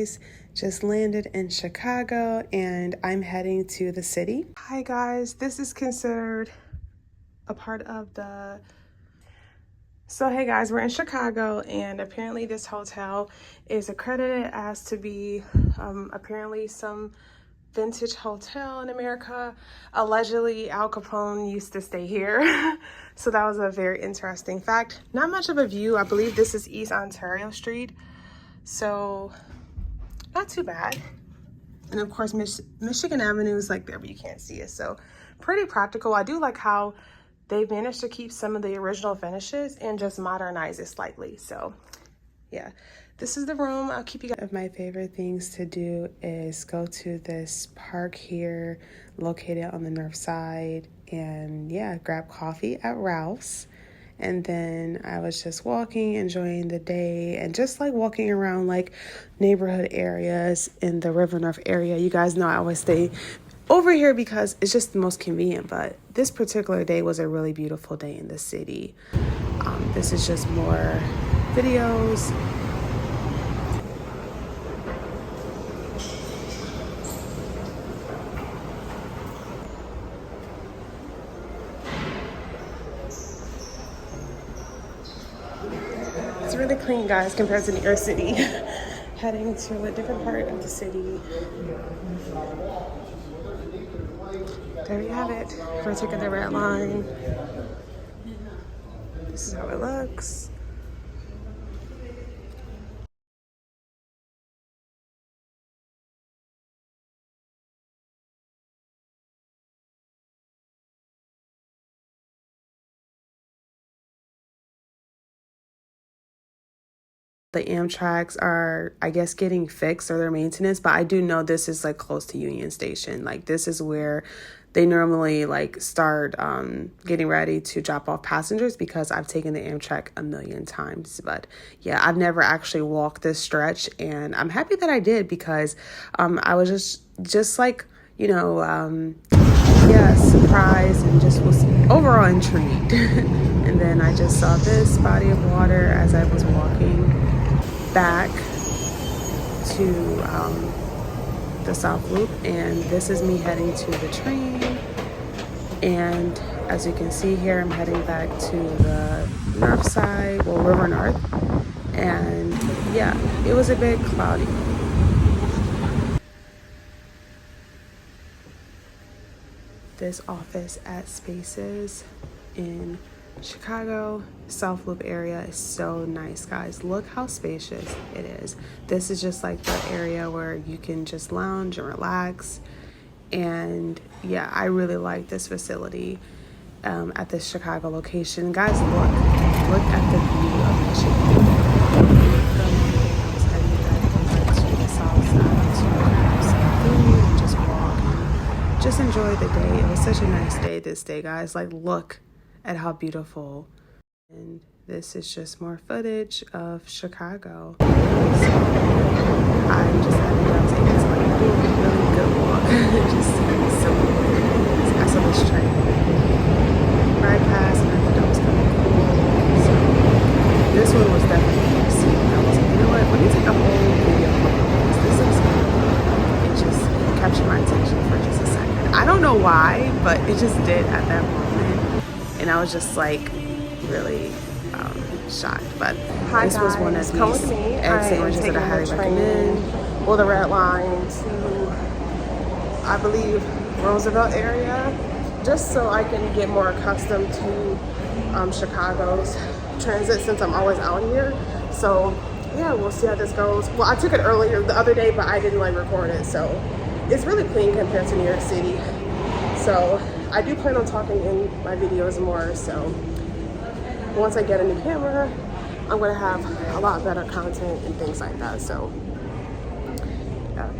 guys. Just landed in Chicago and I'm heading to the city. Hi guys, this is considered a part of the... So hey guys, we're in Chicago and apparently this hotel is accredited as to be apparently some vintage hotel in America. Allegedly, Al Capone used to stay here. So that was a very interesting fact. Not much of a view. I believe this is East Ontario Street. So not too bad. And of course, Michigan Avenue is like there, but you can't see it. So pretty practical. I do like how they've managed to keep some of the original finishes and just modernize it slightly. So yeah, this is the room. I'll keep you guys. One of my favorite things to do is go to this park here located on the north side and yeah, grab coffee at Ralph's. And then I was just walking, enjoying the day and just like walking around like neighborhood areas in the River North area. You guys know I always stay over here because it's just the most convenient, but this particular day was a really beautiful day in the city. This is just more videos. It's really clean, guys, compared to New York City. Heading to a different part of the city. There you have it. We're taking the red line. This is how it looks. The Amtraks are, I guess, getting fixed or their maintenance, but I do know this is like close to Union Station. Like this is where they normally like start getting ready to drop off passengers because I've taken the Amtrak a million times. But yeah, I've never actually walked this stretch and I'm happy that I did because I was just like, you know, yeah, surprised and just was overall intrigued. And then I just saw this body of water as I was walking back to the South Loop, and this is me heading to the train. And as you can see here, I'm heading back to the north side, well, River North, and yeah, it was a bit cloudy. This office at Spaces in Chicago South Loop area is so nice, guys. Look how spacious it is. This is just like the area where you can just lounge and relax. And yeah, I really like this facility at this Chicago location. Guys, look at the view of Michigan. I was heading back over to the south side to grab some food and just walk and just enjoy the day. It was such a nice day this day, guys. Like, look at how beautiful. And this is just more footage of Chicago. So I'm just heading down to it's like a really good walk. Just seeing so many things. I saw this train right past and I thought that was kind of cool. So this one was definitely seen. I was like, you know what, let me take a whole video of this. This is it just captured my attention for just a second. I don't know why, but it just did at that moment. And I was just like really shocked. But hi this guys, was one of these egg sandwiches that I highly recommend. Or the red line to, I believe, Roosevelt area, just so I can get more accustomed to Chicago's transit since I'm always out here. So yeah, we'll see how this goes. Well, I took it earlier the other day, but I didn't like record it. So it's really clean compared to New York City. So I do plan on talking in my videos more, so once I get a new camera, I'm gonna have a lot better content and things like that, so yeah.